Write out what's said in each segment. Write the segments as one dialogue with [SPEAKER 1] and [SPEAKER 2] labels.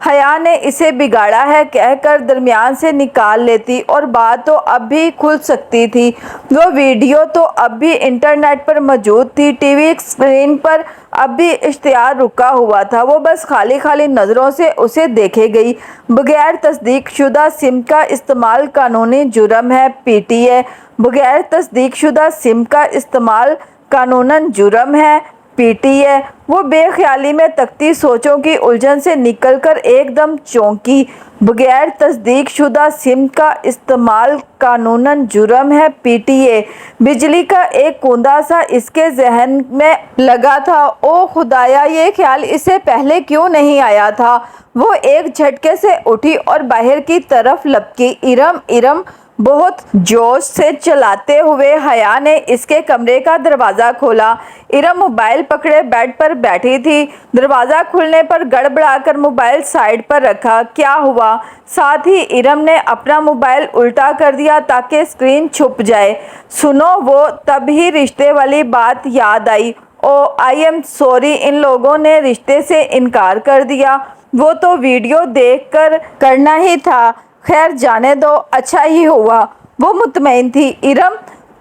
[SPEAKER 1] حیا نے اسے بگاڑا ہے کہہ کر درمیان سے نکال لیتی اور بات تو اب بھی کھل سکتی تھی۔ وہ ویڈیو تو اب بھی انٹرنیٹ پر موجود تھی، ٹی وی اسکرین پر اب بھی اشتہار رکا ہوا تھا۔ وہ بس خالی خالی نظروں سے اسے دیکھے گئی۔ بغیر تصدیق شدہ سم کا استعمال قانونی جرم ہے، پی ٹی اے۔ بغیر تصدیق شدہ سم کا استعمال قانوناً جرم ہے، پی ٹی اے۔ وہ بے خیالی میں تکتی سوچوں کی الجھن سے نکل کر ایک دم چونکی۔ بغیر تصدیق شدہ سم کا استعمال قانوناً جرم ہے، پی ٹی اے۔ بجلی کا ایک کوندا سا اس کے ذہن میں لگا تھا۔ او خدایا، یہ خیال اسے پہلے کیوں نہیں آیا تھا؟ وہ ایک جھٹکے سے اٹھی اور باہر کی طرف لپکی۔ ارم ارم بہت جوش سے چلاتے ہوئے حیا نے اس کے کمرے کا دروازہ کھولا۔ ارم موبائل پکڑے بیڈ پر بیٹھی تھی۔ دروازہ کھلنے پر گڑبڑا کر موبائل سائیڈ پر رکھا۔ کیا ہوا؟ ساتھ ہی ارم نے اپنا موبائل الٹا کر دیا تاکہ اسکرین چھپ جائے۔ سنو، وہ تب ہی رشتے والی بات یاد آئی۔ او آئی ایم سوری، ان لوگوں نے رشتے سے انکار کر دیا۔ وہ تو ویڈیو دیکھ کر کرنا ہی تھا۔ خیر جانے دو، اچھا ہی ہوا۔ وہ مطمئن تھی۔ ارم،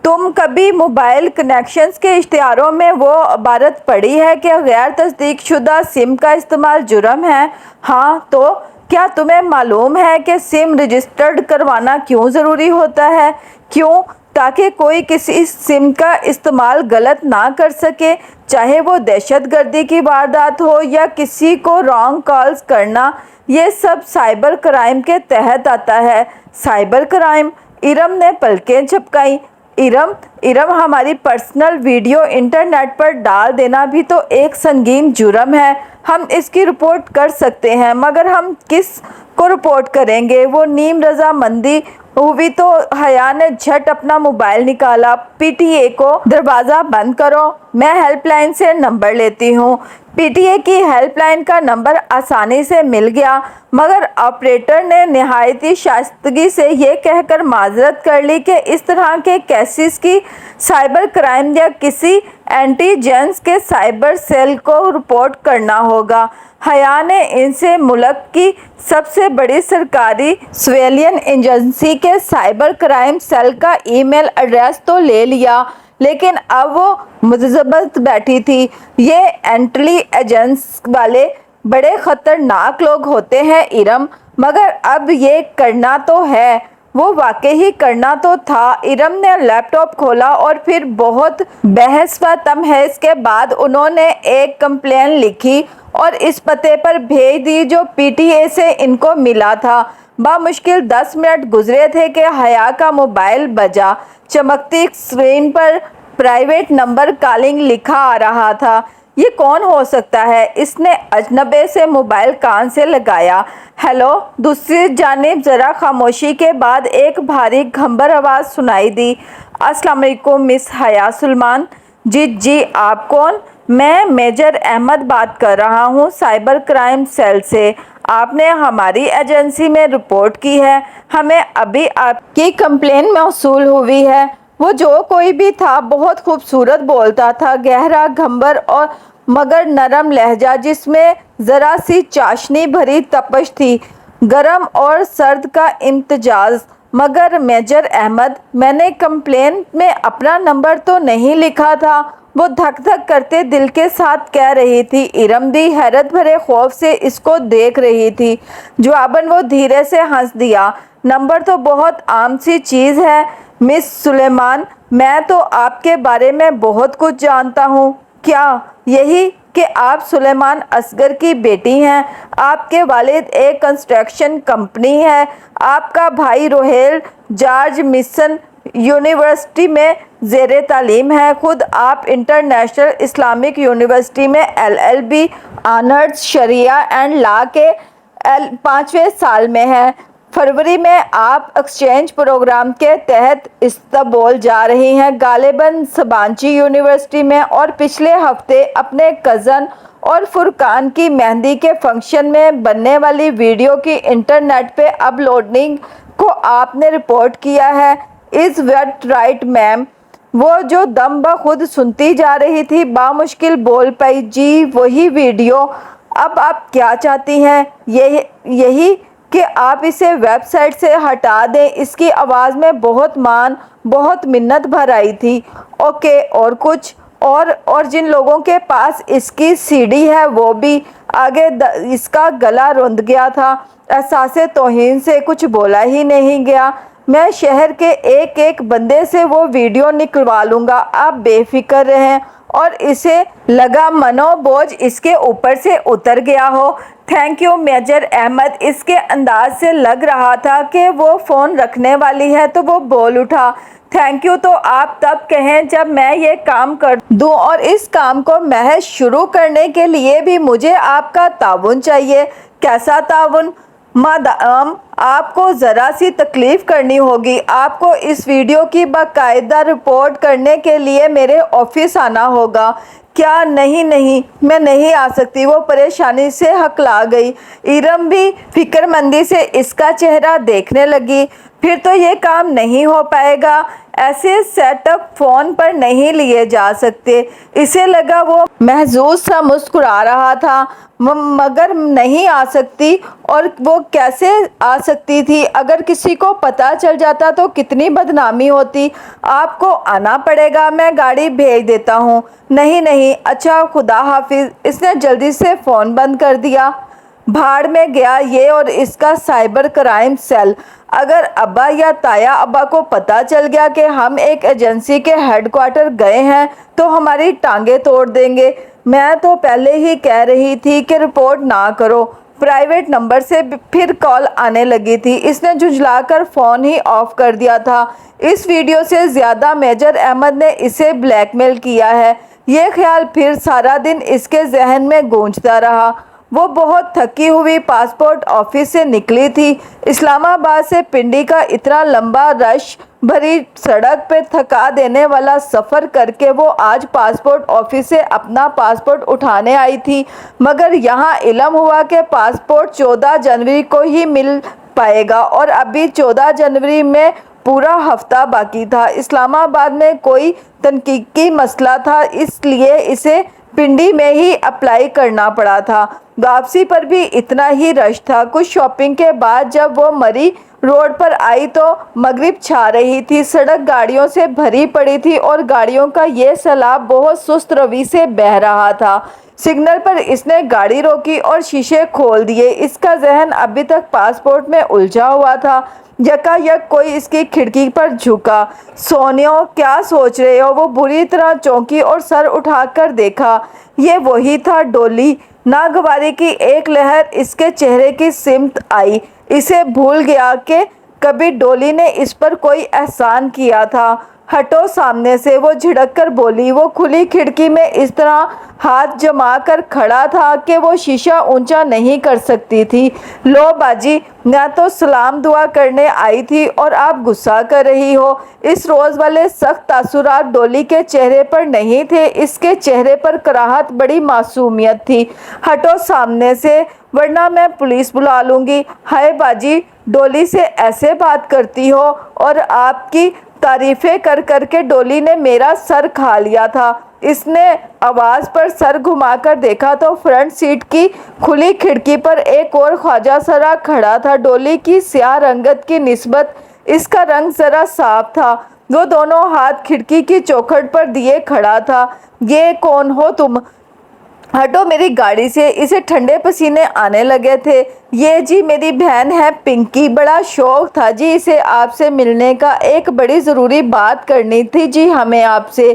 [SPEAKER 1] تم کبھی موبائل کنیکشنز کے اشتہاروں میں وہ عبارت پڑھی ہے کہ غیر تصدیق شدہ سم کا استعمال جرم ہے؟ ہاں تو کیا تمہیں معلوم ہے کہ سم رجسٹرڈ کروانا کیوں ضروری ہوتا ہے؟ کیوں؟ تاکہ کوئی کسی سم کا استعمال غلط نہ کر سکے، چاہے وہ دہشت گردی کی واردات ہو یا کسی کو رانگ کالز کرنا۔ یہ سب سائبر کرائم کے تحت آتا ہے۔ Cyber crime? ارم نے پلکیں جھپکائیں۔ ارم ہماری پرسنل ویڈیو انٹرنیٹ پر ڈال دینا بھی تو ایک سنگین جرم ہے۔ ہم اس کی رپورٹ کر سکتے ہیں، مگر ہم کس کو رپورٹ کریں گے؟ وہ نیم رضامندی ہوئی تو حیا نے جھٹ اپنا موبائل نکالا۔ پی ٹی اے کو دروازہ بند کرو، میں ہیلپ لائن سے نمبر لیتی ہوں۔ پی ٹی اے کی ہیلپ لائن کا نمبر آسانی سے مل گیا، مگر آپریٹر نے نہایت شائستگی سے یہ کہہ کر معذرت کر لی کہ اس طرح کے کیسز کی سائبر کرائم یا کسی انٹیلیجنس کے سائبر سیل کو رپورٹ کرنا ہوگا۔ حیا نے ان سے ملک کی سب سے بڑی سرکاری سویلین ایجنسی کے سائبر کرائم سیل کا ای میل ایڈریس تو لے لیا، لیکن اب وہ مضطرب بیٹھی تھی۔ یہ انٹیلی ایجنس والے بڑے خطرناک لوگ ہوتے ہیں ارم، مگر اب یہ کرنا تو ہے۔ وہ واقعی کرنا تو تھا۔ ارم نے لیپ ٹاپ کھولا اور پھر بہت بحث و تمہیز کے بعد انہوں نے ایک کمپلین لکھی اور اس پتے پر بھیج دی جو پی ٹی اے سے ان کو ملا تھا۔ بامشکل 10 منٹ گزرے تھے کہ حیا کا موبائل بجا۔ چمکتی اسکرین پر پرائیویٹ نمبر کالنگ لکھا آ رہا تھا۔ یہ کون ہو سکتا ہے؟ اس نے اجنبے سے موبائل کان سے لگایا۔ ہیلو۔ دوسری جانب ذرا خاموشی کے بعد ایک بھاری گھمبر آواز سنائی دی۔ السلام علیکم مس حیا سلیمان۔ جی آپ کون؟ میں میجر احمد بات کر رہا ہوں سائبر کرائم سیل سے۔ آپ نے ہماری ایجنسی میں رپورٹ کی ہے۔ ہمیں ابھی آپ کی کمپلین موصول ہوئی ہے۔ وہ جو کوئی بھی تھا بہت خوبصورت بولتا تھا، گہرا گھمبر اور مگر نرم لہجہ جس میں ذرا سی چاشنی بھری تپش تھی، گرم اور سرد کا امتزاج۔ مگر میجر احمد، میں نے کمپلین میں اپنا نمبر تو نہیں لکھا تھا، وہ دھک دھک کرتے دل کے ساتھ کہہ رہی تھی۔ ارم بھی حیرت بھرے خوف سے اس کو دیکھ رہی تھی۔ جواباً وہ دھیرے سے ہنس دیا۔ نمبر تو بہت عام سی چیز ہے مس سلیمان، میں تو آپ کے بارے میں بہت کچھ جانتا ہوں۔ کیا یہی کہ آپ سلیمان اصغر کی بیٹی ہیں؟ آپ کے والد ایک کنسٹرکشن کمپنی ہے، آپ کا بھائی روہیل جارج مسن یونیورسٹی میں زیر تعلیم ہے، خود آپ انٹرنیشنل اسلامک یونیورسٹی میں LLB honours Shariah and law کے 5ویں سال میں ہیں۔ فروری میں آپ ایکسچینج پروگرام کے تحت استنبول جا رہی ہیں، غالباً سبانچی یونیورسٹی میں، اور پچھلے ہفتے اپنے کزن اور فرقان کی مہندی کے فنکشن میں بننے والی ویڈیو کی انٹرنیٹ پہ اپلوڈنگ کو آپ نے رپورٹ کیا ہے۔ Is that right ma'am? وہ جو دم بخود سنتی جا رہی تھی بامشکل بول پئی۔ جی وہی ویڈیو اب آپ کیا چاہتی ہیں؟ یہی کہ آپ اسے ویب سائٹ سے ہٹا دیں۔ اس کی آواز میں بہت منت بھر آئی تھی۔ اوکے، اور کچھ؟ اور جن لوگوں کے پاس اس کی سی ڈی ہے وہ بھی۔ آگے اس کا گلا روند گیا تھا۔ احساس توہین سے کچھ بولا ہی نہیں گیا۔ میں شہر کے ایک بندے سے وہ ویڈیو نکلوا لوں گا، آپ بے فکر رہیں۔ اور اسے لگا منو بوجھ اس کے اوپر سے اتر گیا ہو۔ Thank you major Ahmed. اس کے انداز سے لگ رہا تھا کہ وہ فون رکھنے والی ہے تو وہ بول اٹھا، تھینک یو تو آپ تب کہیں جب میں یہ کام کر دوں، اور اس کام کو محض شروع کرنے کے لیے بھی مجھے آپ کا تعاون چاہیے۔ کیسا تعاون؟ مادام آپ کو ذرا سی تکلیف کرنی ہوگی۔ آپ کو اس ویڈیو کی باقاعدہ رپورٹ کرنے کے لیے میرے آفس آنا ہوگا۔ کیا؟ نہیں، میں نہیں آ سکتی۔ وہ پریشانی سے ہکلا گئی۔ ایرم بھی فکرمندی سے اس کا چہرہ دیکھنے لگی۔ پھر تو یہ کام نہیں ہو پائے گا، ایسے سیٹ اپ فون پر نہیں لیے جا سکتے۔ اسے لگا وہ محظوظ سا مسکرا رہا تھا، مگر نہیں آ سکتی۔ اور وہ کیسے آ سکتی تھی؟ اگر کسی کو پتہ چل جاتا تو کتنی بدنامی ہوتی۔ آپ کو آنا پڑے گا، میں گاڑی بھیج دیتا ہوں۔ نہیں، اچھا، خدا حافظ۔ اس نے جلدی سے فون بند کر دیا۔ بھاڑ میں گیا یہ اور اس کا سائبر کرائم سیل۔ اگر ابا یا تایا ابا کو پتہ چل گیا کہ ہم ایک ایجنسی کے ہیڈ کوارٹر گئے ہیں تو ہماری ٹانگیں توڑ دیں گے۔ میں تو پہلے ہی کہہ رہی تھی کہ رپورٹ نہ کرو۔ پرائیویٹ نمبر سے پھر کال آنے لگی تھی۔ اس نے جھنجھلا کر فون ہی آف کر دیا تھا۔ اس ویڈیو سے زیادہ میجر احمد نے اسے بلیک میل کیا ہے، یہ خیال پھر سارا دن اس کے ذہن میں گونجتا رہا۔ وہ بہت تھکی ہوئی پاسپورٹ آفس سے نکلی تھی۔ اسلام آباد سے پنڈی کا اتنا لمبا رش بھری سڑک پہ تھکا دینے والا سفر کر کے وہ آج پاسپورٹ آفس سے اپنا پاسپورٹ اٹھانے آئی تھی، مگر یہاں علم ہوا کہ پاسپورٹ 14 جنوری کو ہی مل پائے گا، اور ابھی 14 جنوری میں پورا ہفتہ باقی تھا۔ اسلام آباد میں کوئی تکنیکی مسئلہ تھا، اس لیے اسے پنڈی میں ہی اپلائی کرنا پڑا تھا۔ واپسی پر بھی اتنا ہی رش تھا۔ کچھ شاپنگ کے بعد جب وہ مری روڈ پر آئی تو مغرب چھا رہی تھی۔ سڑک گاڑیوں سے بھری پڑی تھی اور گاڑیوں کا یہ سیلاب بہت سست روی سے بہہ رہا تھا۔ سگنل پر اس نے گاڑی روکی اور شیشے کھول دیے۔ اس کا ذہن ابھی تک پاسپورٹ میں الجھا ہوا تھا۔ یکا یک کوئی اس کی کھڑکی پر جھکا۔ سونیو، کیا سوچ رہے ہو؟ وہ بری طرح چونکی اور سر اٹھا کر دیکھا۔ یہ وہی تھا، ڈولی۔ ناگواری کی ایک لہر اس کے چہرے کی سمت آئی۔ اسے بھول گیا کہ کبھی ڈولی نے اس پر کوئی احسان کیا تھا۔ ہٹو سامنے سے، وہ جھڑک کر بولی۔ وہ کھلی کھڑکی میں اس طرح ہاتھ جما کر کھڑا تھا کہ وہ شیشہ اونچا نہیں کر سکتی تھی۔ لو باجی، میں تو سلام دعا کرنے آئی تھی اور آپ غصہ کر رہی ہو۔ اس روز والے سخت تاثرات ڈولی کے چہرے پر نہیں تھے، اس کے چہرے پر کراہت بڑی معصومیت تھی۔ ہٹو سامنے سے، ورنہ میں پولیس بلا لوں گی۔ ہائے باجی، ڈولی سے ایسے بات کرتی ہو؟ اور آپ کی تعریفیں کر کر کے ڈولی نے میرا سر کھا لیا تھا۔ اس نے آواز پر سر گھما کر دیکھا تو فرنٹ سیٹ کی کھلی کھڑکی پر ایک اور خواجہ سرا کھڑا تھا۔ ڈولی کی سیاہ رنگت کی نسبت اس کا رنگ ذرا صاف تھا۔ وہ دونوں ہاتھ کھڑکی کی چوکھٹ پر دیے کھڑا تھا۔ یہ کون ہو تم؟ ہٹو میری گاڑی سے۔ اسے ٹھنڈے پسینے آنے لگے تھے۔ یہ جی میری بہن ہے پنکی، بڑا شوق تھا جی اسے آپ سے ملنے کا، ایک بڑی ضروری بات کرنی تھی جی ہمیں آپ سے۔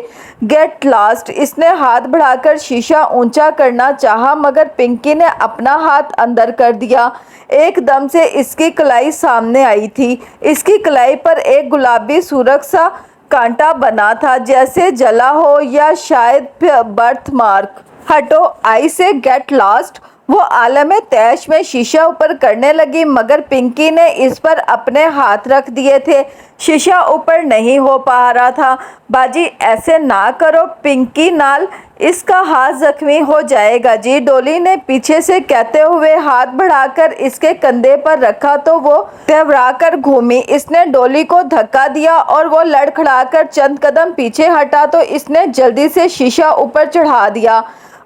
[SPEAKER 1] Get last. اس نے ہاتھ بڑھا کر شیشہ اونچا کرنا چاہا مگر پنکی نے اپنا ہاتھ اندر کر دیا۔ ایک دم سے اس کی کلائی سامنے آئی تھی۔ اس کی کلائی پر ایک گلابی سرخ سا کانٹا بنا تھا، جیسے جلا ہو یا شاید برتھ مارک۔ ہٹو، آئی سے گیٹ لاسٹ۔ وہ عالم تیش میں شیشہ اوپر کرنے لگی مگر پنکی نے اس پر اپنے ہاتھ رکھ دیے تھے۔ شیشہ اوپر نہیں ہو پا رہا تھا۔ باجی ایسے نہ کرو پنکی نال، اس کا ہاتھ زخمی ہو جائے گا جی، ڈولی نے پیچھے سے کہتے ہوئے ہاتھ بڑھا کر اس کے کندھے پر رکھا تو وہ تیورا کر گھومی۔ اس نے ڈولی کو دھکا دیا اور وہ لڑکھڑا کر چند قدم پیچھے ہٹا تو اس نے جلدی سے شیشہ اوپر چڑھا دیا۔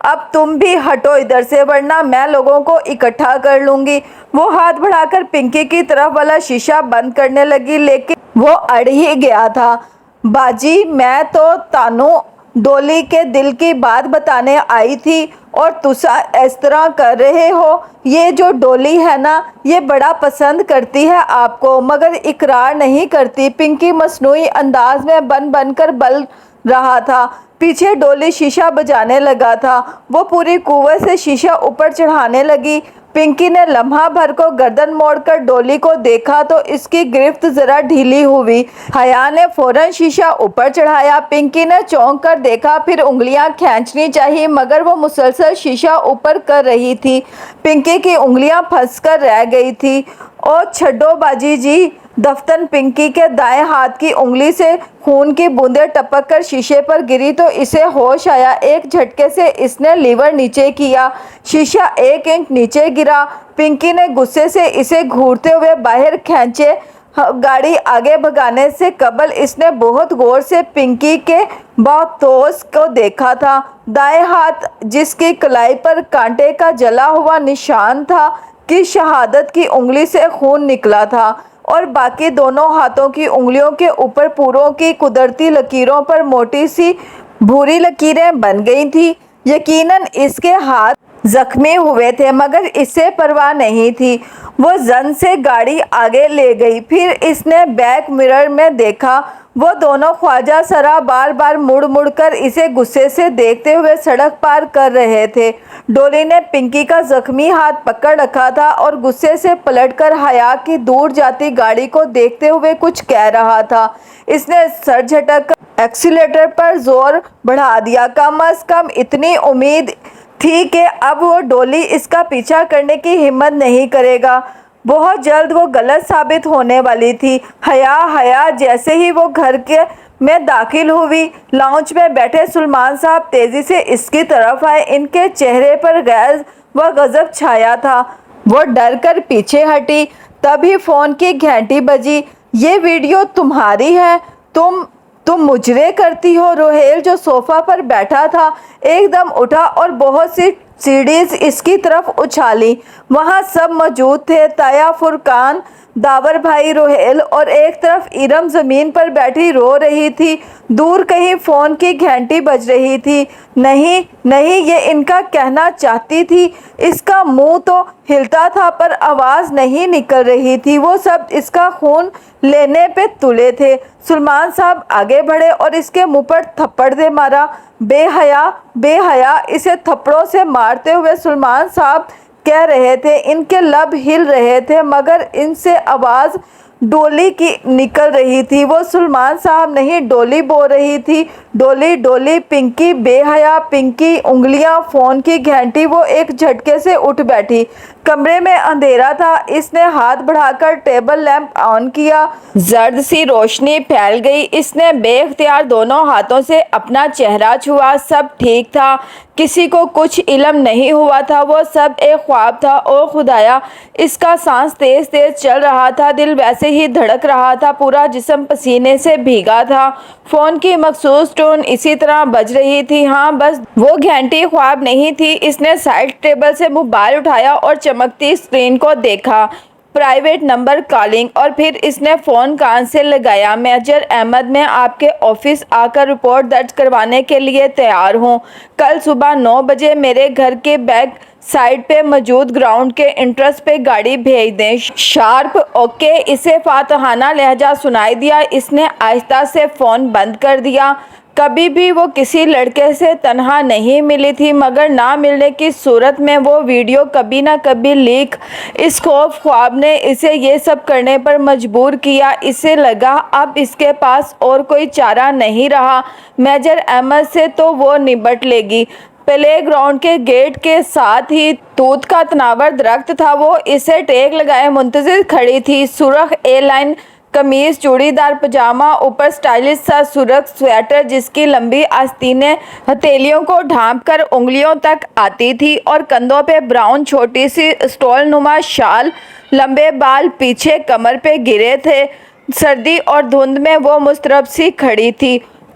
[SPEAKER 1] اب تم بھی ہٹو ادھر سے ورنہ میں لوگوں کو اکٹھا کر لوں گی۔ وہ ہاتھ بڑھا کر پنکی کی طرف والا شیشہ بند کرنے لگی لیکن وہ اڑ ہی گیا تھا۔ باجی میں تو تانوں ڈولی کے دل کی بات بتانے آئی تھی اور تسا اس طرح کر رہے ہو۔ یہ جو ڈولی ہے نا یہ بڑا پسند کرتی ہے آپ کو مگر اقرار نہیں کرتی۔ پنکی مصنوعی انداز میں بن بن کر بل رہا تھا۔ پیچھے ڈولی شیشہ بجانے لگا تھا۔ وہ پوری قوت سے شیشہ اوپر چڑھانے لگی۔ پنکی نے لمحہ بھر کو گردن موڑ کر ڈولی کو دیکھا تو اس کی گرفت ذرا ڈھیلی ہوئی۔ حیا نے فوراً شیشہ اوپر چڑھایا۔ پنکی نے چونک کر دیکھا پھر انگلیاں کھینچنی چاہی مگر وہ مسلسل شیشہ اوپر کر رہی تھی۔ پنکی کی انگلیاں پھنس کر رہ گئی تھی۔ او چھڈو باجی جی۔ دفتن پنکی کے دائیں ہاتھ کی انگلی سے خون کی بوندیں ٹپک کر شیشے پر گری تو اسے ہوش آیا۔ ایک جھٹکے سے اس نے لیور نیچے کیا۔ شیشہ 1 انچ نیچے گرا۔ پنکی نے غصے سے اسے گھورتے ہوئے باہر کھینچے۔ گاڑی آگے بھگانے سے قبل اس نے بہت غور سے پنکی کے باتوز کو دیکھا تھا۔ دائیں ہاتھ جس کی کلائی پر کانٹے کا جلا ہوا نشان تھا کی شہادت کی انگلی سے خون نکلا تھا اور باقی دونوں ہاتھوں کی انگلیوں کے اوپر پوروں کی قدرتی لکیروں پر موٹی سی بھوری لکیریں بن گئی تھیں۔ یقیناً اس کے ہاتھ زخمی ہوئے تھے مگر اسے پرواہ نہیں تھی۔ وہ زن سے گاڑی آگے لے گئی۔ پھر اس نے بیک مرر میں دیکھا وہ دونوں خواجہ سرا بار بار مڑ مڑ کر اسے غصے سے دیکھتے ہوئے سڑک پار کر رہے تھے۔ ڈولی نے پنکی کا زخمی ہاتھ پکڑ رکھا تھا اور غصے سے پلٹ کر حیا کی دور جاتی گاڑی کو دیکھتے ہوئے کچھ کہہ رہا تھا۔ اس نے سر جھٹک کر ایکسیلیٹر پر زور بڑھا دیا۔ کم از کم اتنی امید تھی کہ اب وہ ڈولی اس کا پیچھا کرنے کی ہمت نہیں کرے گا۔ بہت جلد وہ غلط ثابت ہونے والی تھی۔ حیا جیسے ہی وہ گھر میں داخل ہوئی لاؤنج میں بیٹھے سلمان صاحب تیزی سے اس کی طرف آئے۔ ان کے چہرے پر غیظ و غضب چھایا تھا۔ وہ ڈر کر پیچھے ہٹی۔ تبھی فون کی گھنٹی بجی۔ یہ ویڈیو تمہاری ہے؟ تم مجرے کرتی ہو؟ روہیل جو صوفہ پر بیٹھا تھا ایک دم اٹھا اور بہت سی سیڑھیاں اس کی طرف اچھالیں۔ وہاں سب موجود تھے۔ تایا، فرقان، داور بھائی، روہیل اور ایک طرف ارم زمین پر بیٹھی رو رہی تھی۔ دور کہیں فون کی گھنٹی بج رہی تھی۔ نہیں یہ ان کا کہنا چاہتی تھی۔ اس کا منہ تو ہلتا تھا پر آواز نہیں نکل رہی تھی۔ وہ سب اس کا خون لینے پہ تلے تھے۔ سلمان صاحب آگے بڑھے اور اس کے منہ پر تھپڑ دے مارا۔ بے حیا اسے تھپڑوں سے مارتے ہوئے سلمان صاحب کہہ رہے تھے۔ ان کے لب ہل رہے تھے مگر ان سے آواز ڈولی کی نکل رہی تھی۔ وہ سلمان صاحب نہیں ڈولی بول رہی تھی۔ ڈولی پنکی، بے حیا پنکی، انگلیاں، فون کی گھنٹی۔ وہ ایک جھٹکے سے اٹھ بیٹھی۔ کمرے میں اندھیرا تھا۔ اس نے ہاتھ بڑھا کر ٹیبل لیمپ آن کیا۔ زرد سی روشنی پھیل گئی۔ اس نے بے اختیار دونوں ہاتھوں سے اپنا چہرہ چھوا۔ سب ٹھیک تھا۔ کسی کو کچھ علم نہیں ہوا تھا۔ وہ سب ایک خواب تھا۔ او خدایا! اس کا سانس تیز تیز چل رہا تھا۔ دل ویسے ہی دھڑک رہا تھا۔ پورا جسم پسینے سے بھیگا تھا۔ فون کی مخصوص ٹون اسی طرح بج رہی تھی۔ ہاں بس وہ گھنٹی خواب نہیں تھی۔ اس نے سائڈ ٹیبل سے موبائل اٹھایا اور چمکتی اسکرین کو دیکھا۔ Private number calling. اور پھر اس نے فون کان سے لگایا۔ میجر احمد میں آپ کے آفس آ کر رپورٹ درج کروانے کے لیے تیار ہوں۔ کل صبح 9 بجے میرے گھر کے بیک سائڈ پہ موجود گراؤنڈ کے انٹرس پہ گاڑی بھیج دیں۔ Sharp okay. اسے فاتحانہ لہجہ سنائی دیا۔ اس نے آہستہ سے فون بند کر دیا۔ کبھی بھی وہ کسی لڑکے سے تنہا نہیں ملی تھی مگر نہ ملنے کی صورت میں وہ ویڈیو کبھی نہ کبھی لیک۔ اس خواب نے اسے یہ سب کرنے پر مجبور کیا۔ اسے لگا اب اس کے پاس اور کوئی چارہ نہیں رہا۔ میجر احمد سے تو وہ نبٹ لے گی۔ پلے گراؤنڈ کے گیٹ کے ساتھ ہی توت کا تناور درخت تھا۔ وہ اسے ٹیک لگائے منتظر کھڑی تھی۔ سرخ اے لائن قمیض، چوڑی دار پاجامہ، اوپر سٹائلش سا سرخ سویٹر جس کی لمبی آستینیں ہتھیلیوں کو ڈھانپ کر انگلیوں تک آتی تھی اور کندھوں پہ براؤن چھوٹی سی اسٹول نما شال۔ لمبے بال پیچھے کمر پہ گرے تھے۔ سردی اور دھند میں وہ مضطرب سی کھڑی تھی۔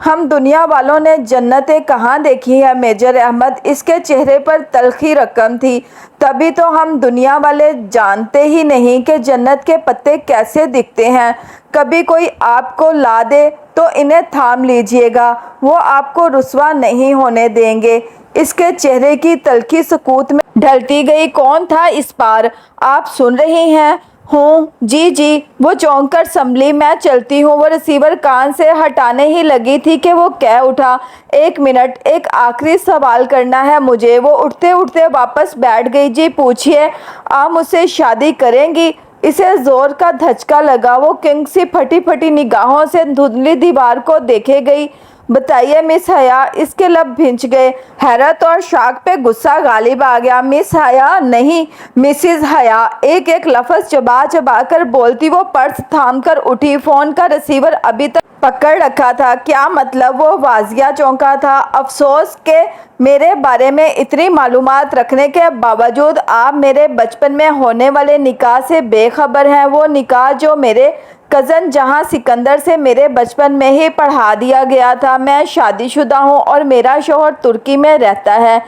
[SPEAKER 1] ہم دنیا والوں نے جنتیں کہاں دیکھی ہے میجر احمد؟ اس کے چہرے پر تلخی رقم تھی۔ تبھی تو ہم دنیا والے جانتے ہی نہیں کہ جنت کے پتے کیسے دکھتے ہیں۔ کبھی کوئی آپ کو لا دے تو انہیں تھام لیجیے گا، وہ آپ کو رسوا نہیں ہونے دیں گے۔ اس کے چہرے کی تلخی سکوت میں ڈھلتی گئی۔ کون تھا اس پار؟ آپ سن رہی ہیں؟ ہوں جی۔ وہ چونک کر سنبھلی۔ میں چلتی ہوں۔ وہ ریسیور کان سے ہٹانے ہی لگی تھی کہ وہ کہہ اٹھا، ایک منٹ، ایک آخری سوال کرنا ہے مجھے۔ وہ اٹھتے اٹھتے واپس بیٹھ گئی۔ جی پوچھیے، آپ مجھ سے شادی کریں گی؟ اسے زور کا دھچکا لگا۔ وہ کنگ سی پھٹی پھٹی نگاہوں سے دھندلی دیوار کو دیکھے گئی۔ بتائیے مس حیا۔ اس کے لب بھنچ گئے۔ حیرت اور شاک پہ غصہ غالب آ گیا۔ مس حیا نہیں، مسز حیا۔ ایک ایک لفظ چبا چبا کر بولتی وہ پرس تھام کر اٹھی۔ فون کا ریسیور ابھی تک پکڑ رکھا تھا۔ کیا مطلب؟ وہ واضح چونکا تھا۔ افسوس کہ میرے بارے میں اتنی معلومات رکھنے کے باوجود آپ میرے بچپن میں ہونے والے نکاح سے بے خبر ہیں۔ وہ نکاح جو میرے کزن جہاں سکندر سے میرے بچپن میں ہی پڑھا دیا گیا تھا۔ میں شادی شدہ ہوں اور میرا شوہر ترکی میں رہتا ہے۔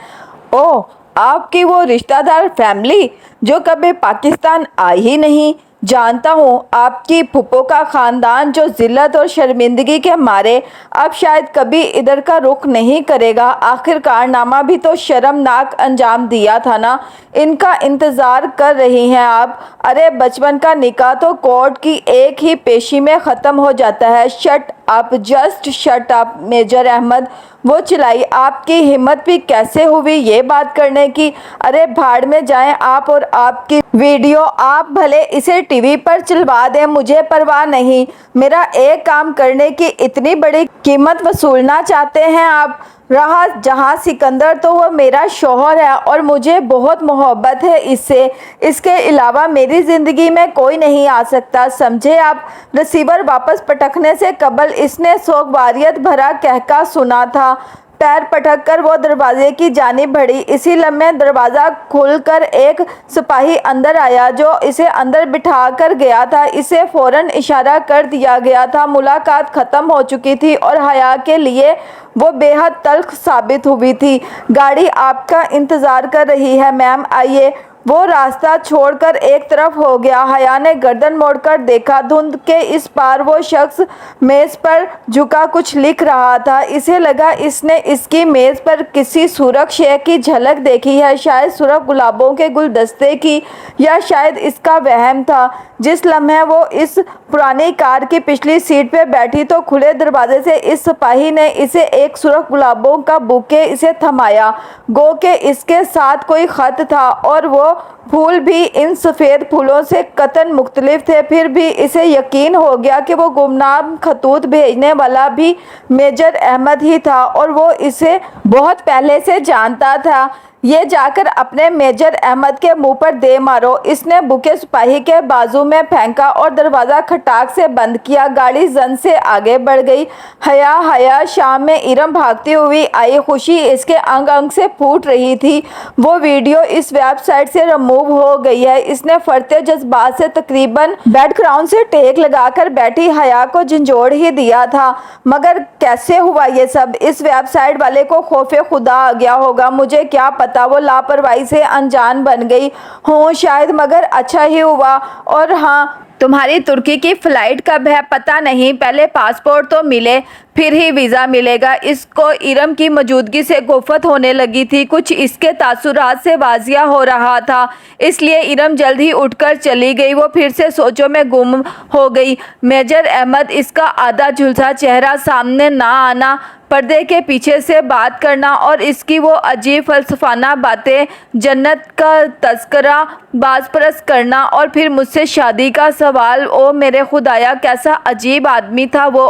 [SPEAKER 1] اوہ، آپ کی وہ رشتہ دار فیملی جو کبھی پاکستان آئی ہی نہیں۔ جانتا ہوں، آپ کی پھوپھو کا خاندان جو ذلت اور شرمندگی کے مارے اب شاید کبھی ادھر کا رخ نہیں کرے گا۔ آخر کارنامہ بھی تو شرمناک انجام دیا تھا نا۔ ان کا انتظار کر رہی ہیں آپ؟ ارے بچپن کا نکاح تو کورٹ کی ایک ہی پیشی میں ختم ہو جاتا ہے۔ Shut up, just shut up major Ahmad, وہ چلائی۔ آپ کی ہمت بھی کیسے ہوئی یہ بات کرنے کی؟ ارے بھاڑ میں جائیں آپ اور آپ کی ویڈیو۔ آپ بھلے اسے ٹی وی پر چلوا دیں، مجھے پرواہ نہیں۔ میرا ایک کام کرنے کی اتنی بڑی قیمت وصولنا چاہتے ہیں آپ؟ رہا جہاں سکندر تو وہ میرا شوہر ہے اور مجھے بہت محبت ہے اس سے۔ اس کے علاوہ میری زندگی میں کوئی نہیں آ سکتا، سمجھے آپ؟ ریسیور واپس پٹکنے سے قبل اس نے سوگواریت بھرا کہکہا سنا تھا۔ پیر پٹک کر وہ دروازے کی جانب بڑھی۔ اسی لمحے دروازہ کھل کر ایک سپاہی اندر آیا جو اسے اندر بٹھا کر گیا تھا۔ اسے فوراً اشارہ کر دیا گیا تھا۔ ملاقات ختم ہو چکی تھی اور حیا کے لیے وہ بے حد تلخ ثابت ہوئی تھی۔ گاڑی آپ کا انتظار کر رہی ہے میم، آئیے۔ وہ راستہ چھوڑ کر ایک طرف ہو گیا۔ حیا نے گردن موڑ کر دیکھا۔ دھند کے اس پار وہ شخص میز پر جھکا کچھ لکھ رہا تھا۔ اسے لگا اس نے اس کی میز پر کسی سرخ شے کی جھلک دیکھی ہے، شاید سرخ گلابوں کے گلدستے کی، یا شاید اس کا وہم تھا۔ جس لمحے وہ اس پرانی کار کی پچھلی سیٹ پہ بیٹھی تو کھلے دروازے سے اس سپاہی نے اسے ایک سرخ گلابوں کا بوکے اسے تھمایا، گو کہ اس کے ساتھ کوئی خط تھا اور وہ پھول بھی ان سفید پھولوں سے قطعاً مختلف تھے۔ پھر بھی اسے یقین ہو گیا کہ وہ گمنام خطوط بھیجنے والا بھی میجر احمد ہی تھا اور وہ اسے بہت پہلے سے جانتا تھا۔ یہ جا کر اپنے میجر احمد کے منہ پر دے مارو۔ اس نے بوکے سپاہی کے بازو میں پھینکا اور دروازہ کھٹاک سے بند کیا۔ گاڑی زن سے آگے بڑھ گئی۔ حیا شام میں ارم بھاگتی ہوئی آئی۔ خوشی اس کے انگ انگ سے پھوٹ رہی تھی۔ وہ ویڈیو اس ویب سائٹ سے ریموو ہو گئی ہے۔ اس نے فرتے جذبات سے تقریباً بیڈ گراؤنڈ سے ٹیک لگا کر بیٹھی حیا کو جھنجھوڑ ہی دیا تھا۔ مگر کیسے ہوا یہ سب؟ اس ویب سائٹ والے کو خوف خدا آ گیا ہوگا، مجھے کیا پتا۔ وہ لاپرواہی سے انجان بن گئی ہوں شاید، مگر اچھا ہی ہوا۔ اور ہاں، تمہاری ترکی کی فلائٹ کب ہے؟ پتہ نہیں، پہلے پاسپورٹ تو ملے پھر ہی ویزا ملے گا۔ اس کو ارم کی موجودگی سے گفت ہونے لگی تھی۔ کچھ اس کے تاثرات سے واضح ہو رہا تھا، اس لیے ارم جلد ہی اٹھ کر چلی گئی۔ وہ پھر سے سوچوں میں گم ہو گئی۔ میجر احمد، اس کا آدھا جھلسا چہرہ سامنے نہ آنا، پردے کے پیچھے سے بات کرنا اور اس کی وہ عجیب فلسفانہ باتیں، جنت کا تذکرہ، باز پرست کرنا اور پھر مجھ سے شادی کا سوال۔ او میرے خدایا، کیسا عجیب آدمی تھا وہ!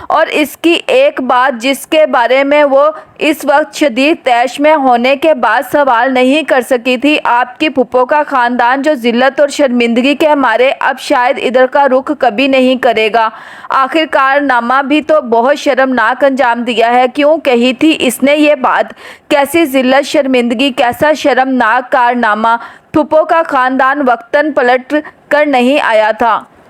[SPEAKER 1] اور اس کی ایک بات جس کے بارے میں وہ اس وقت شدید طیش میں ہونے کے بعد سوال نہیں کر سکی تھی، آپ کی پھوپھو کا خاندان جو ذلت اور شرمندگی کے مارے اب شاید ادھر کا رخ کبھی نہیں کرے گا۔ آخر کارنامہ بھی تو بہت شرمناک انجام دیا ہے۔ کیوں کہی تھی اس نے یہ بات؟ کیسی ذلت شرمندگی، کیسا شرمناک کارنامہ! پھوپھو کا خاندان وقتاً پلٹ کر نہیں آیا تھا۔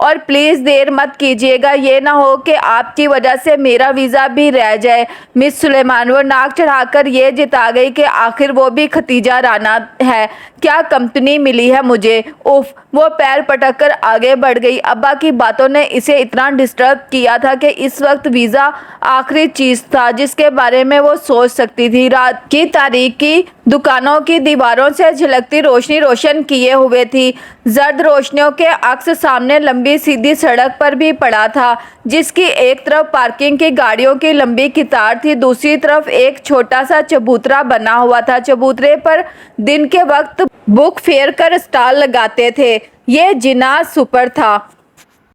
[SPEAKER 1] اور پلیز دیر مت کیجیے گا، یہ نہ ہو کہ آپ کی وجہ سے میرا ویزا بھی رہ جائے۔ مس سلیمان وہ ناک چڑھا کر یہ جتا گئی کہ آخر وہ بھی ختیجہ رانا ہے، کیا کمپنی ملی ہے مجھے، اف۔ وہ پیر پٹک کر آگے بڑھ گئی۔ ابا کی باتوں نے اسے اتنا ڈسٹرب کیا تھا کہ اس وقت ویزا آخری چیز تھا جس کے بارے میں وہ سوچ سکتی تھی۔ رات کی تاریکی دکانوں کی دیواروں سے جھلکتی روشنی روشن کیے ہوئے تھی۔ زرد روشنیوں کے عکس سامنے لمبی سیدھی سڑک پر بھی پڑا تھا، جس کی ایک طرف پارکنگ کی گاڑیوں کی لمبی قطار تھی، دوسری طرف ایک چھوٹا سا چبوترا بنا ہوا تھا۔ چبوترے پر دن کے وقت بک فیئر کر اسٹال لگاتے تھے۔ یہ جناح سپر تھا۔